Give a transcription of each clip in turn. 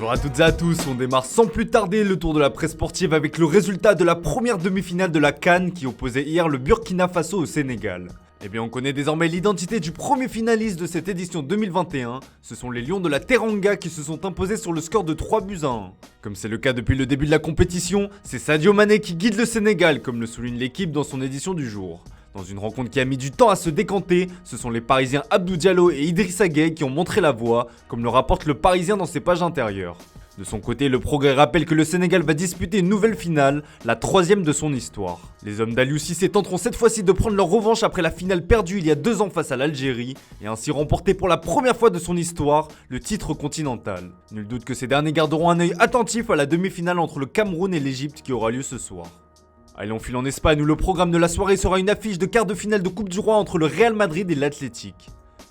Bonjour à toutes et à tous, on démarre sans plus tarder le tour de la presse sportive avec le résultat de la première demi-finale de la CAN qui opposait hier le Burkina Faso au Sénégal. Eh bien on connaît désormais l'identité du premier finaliste de cette édition 2021, ce sont les Lions de la Teranga qui se sont imposés sur le score de 3-1. Comme c'est le cas depuis le début de la compétition, c'est Sadio Mané qui guide le Sénégal comme le souligne l'équipe dans son édition du jour. Dans une rencontre qui a mis du temps à se décanter, ce sont les Parisiens Abdou Diallo et Idrissa Gueye qui ont montré la voie, comme le rapporte le Parisien dans ses pages intérieures. De son côté, le Progrès rappelle que le Sénégal va disputer une nouvelle finale, la troisième de son histoire. Les hommes d'Aliou Cissé tenteront cette fois-ci de prendre leur revanche après la finale perdue il y a 2 ans face à l'Algérie, et ainsi remporter pour la première fois de son histoire le titre continental. Nul doute que ces derniers garderont un œil attentif à la demi-finale entre le Cameroun et l'Égypte qui aura lieu ce soir. Allez, on file en Espagne où le programme de la soirée sera une affiche de quart de finale de Coupe du Roi entre le Real Madrid et l'Athletic.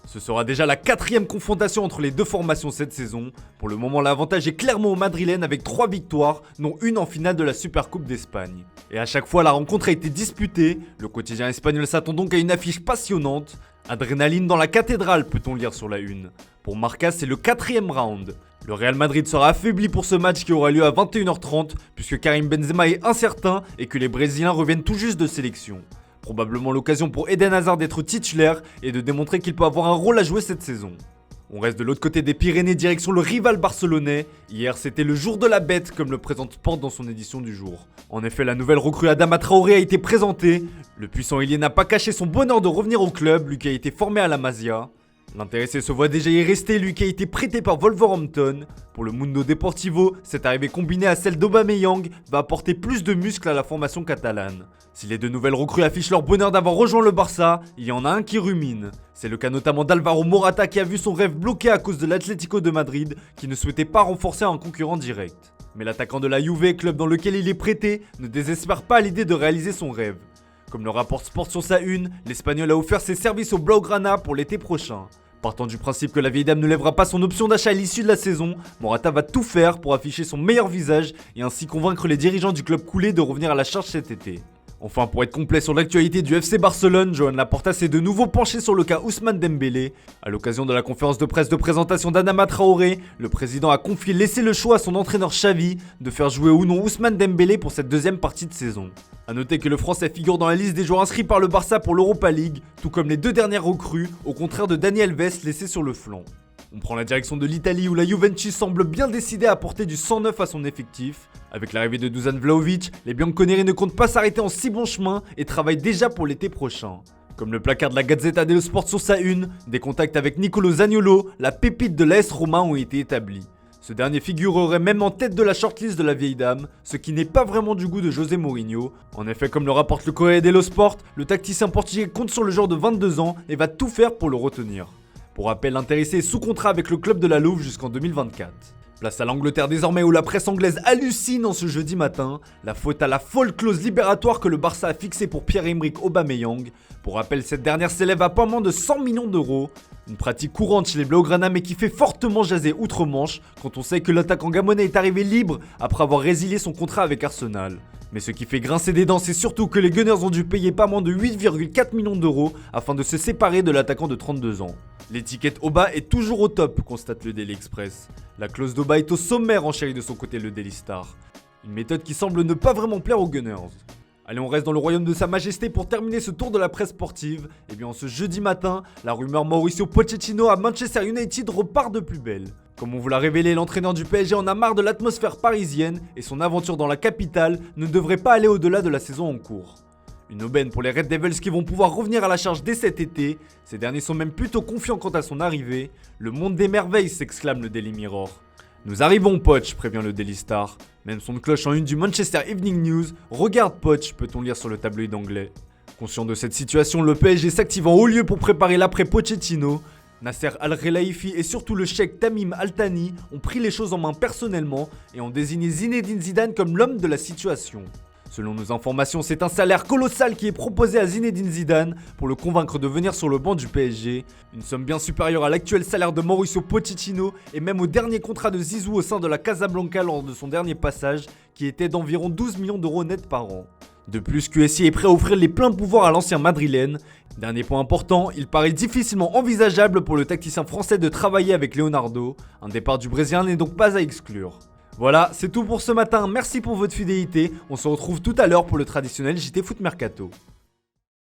Ce sera déjà la 4e confrontation entre les deux formations cette saison. Pour le moment, l'avantage est clairement aux Madrilènes avec 3 victoires, dont une en finale de la Supercoupe d'Espagne. Et à chaque fois, la rencontre a été disputée. Le quotidien espagnol s'attend donc à une affiche passionnante. Adrénaline dans la cathédrale, peut-on lire sur la une. Pour Marca, c'est le 4e round. Le Real Madrid sera affaibli pour ce match qui aura lieu à 21h30 puisque Karim Benzema est incertain et que les Brésiliens reviennent tout juste de sélection. Probablement l'occasion pour Eden Hazard d'être titulaire et de démontrer qu'il peut avoir un rôle à jouer cette saison. On reste de l'autre côté des Pyrénées direction le rival barcelonais. Hier c'était le jour de la bête comme le présente Sport dans son édition du jour. En effet la nouvelle recrue Adama Traoré a été présentée. Le puissant ailier n'a pas caché son bonheur de revenir au club, lui qui a été formé à la Masia. L'intéressé se voit déjà y rester, lui qui a été prêté par Wolverhampton. Pour le Mundo Deportivo, cette arrivée combinée à celle d'Aubameyang va apporter plus de muscles à la formation catalane. Si les deux nouvelles recrues affichent leur bonheur d'avoir rejoint le Barça, il y en a un qui rumine. C'est le cas notamment d'Alvaro Morata qui a vu son rêve bloqué à cause de l'Atlético de Madrid qui ne souhaitait pas renforcer un concurrent direct. Mais l'attaquant de la Juve, club dans lequel il est prêté, ne désespère pas à l'idée de réaliser son rêve. Comme le rapporte Sport sur sa une, l'Espagnol a offert ses services au Blaugrana pour l'été prochain. Partant du principe que la vieille dame ne lèvera pas son option d'achat à l'issue de la saison, Morata va tout faire pour afficher son meilleur visage et ainsi convaincre les dirigeants du club coulé de revenir à la charge cet été. Enfin, pour être complet sur l'actualité du FC Barcelone, Joan Laporta s'est de nouveau penché sur le cas Ousmane Dembélé. À l'occasion de la conférence de presse de présentation d'Adama Traoré, le président a confié laisser le choix à son entraîneur Xavi de faire jouer ou non Ousmane Dembélé pour cette deuxième partie de saison. A noter que le Français figure dans la liste des joueurs inscrits par le Barça pour l'Europa League, tout comme les 2 dernières recrues, au contraire de Dani Alves laissé sur le flanc. On prend la direction de l'Italie où la Juventus semble bien décidée à apporter du 109 à son effectif. Avec l'arrivée de Dusan Vlahovic, les Bianconeri ne comptent pas s'arrêter en si bon chemin et travaillent déjà pour l'été prochain. Comme le placard de la Gazzetta dello Sport sur sa une, des contacts avec Nicolo Zaniolo, la pépite de l'AS Roma ont été établis. Ce dernier figurerait même en tête de la shortlist de la vieille dame, ce qui n'est pas vraiment du goût de José Mourinho. En effet, comme le rapporte le Corriere dello Sport, le tacticien portugais compte sur le joueur de 22 ans et va tout faire pour le retenir. Pour rappel, l'intéressé est sous contrat avec le club de la Louve jusqu'en 2024. Place à l'Angleterre désormais où la presse anglaise hallucine en ce jeudi matin. La faute à la folle clause libératoire que le Barça a fixée pour Pierre-Emerick Aubameyang. Pour rappel, cette dernière s'élève à pas moins de 100 millions d'euros. Une pratique courante chez les Blaugrana mais qui fait fortement jaser outre-Manche quand on sait que l'attaquant gabonais est arrivé libre après avoir résilié son contrat avec Arsenal. Mais ce qui fait grincer des dents, c'est surtout que les Gunners ont dû payer pas moins de 8,4 millions d'euros afin de se séparer de l'attaquant de 32 ans. L'étiquette Oba est toujours au top, constate le Daily Express. La clause d'Oba est au sommaire, enchérit de son côté le Daily Star. Une méthode qui semble ne pas vraiment plaire aux Gunners. Allez, on reste dans le royaume de sa majesté pour terminer ce tour de la presse sportive. Et bien, ce jeudi matin, la rumeur Mauricio Pochettino à Manchester United repart de plus belle. Comme on vous l'a révélé, l'entraîneur du PSG en a marre de l'atmosphère parisienne et son aventure dans la capitale ne devrait pas aller au-delà de la saison en cours. Une aubaine pour les Red Devils qui vont pouvoir revenir à la charge dès cet été. Ces derniers sont même plutôt confiants quant à son arrivée. Le monde des merveilles, s'exclame le Daily Mirror. Nous arrivons, Poch, prévient le Daily Star. Même son de cloche en une du Manchester Evening News. Regarde, Poch, peut-on lire sur le tabloïd anglais. Conscient de cette situation, le PSG s'active en haut lieu pour préparer l'après Pochettino. Nasser Al-Khelaifi et surtout le cheikh Tamim Al-Thani ont pris les choses en main personnellement et ont désigné Zinedine Zidane comme l'homme de la situation. Selon nos informations, c'est un salaire colossal qui est proposé à Zinedine Zidane pour le convaincre de venir sur le banc du PSG. Une somme bien supérieure à l'actuel salaire de Mauricio Pochettino et même au dernier contrat de Zizou au sein de la Casablanca lors de son dernier passage, qui était d'environ 12 millions d'euros net par an. De plus, QSI est prêt à offrir les pleins pouvoirs à l'ancien madrilène. Dernier point important, il paraît difficilement envisageable pour le tacticien français de travailler avec Leonardo. Un départ du Brésilien n'est donc pas à exclure. Voilà, c'est tout pour ce matin, merci pour votre fidélité. On se retrouve tout à l'heure pour le traditionnel JT Foot Mercato.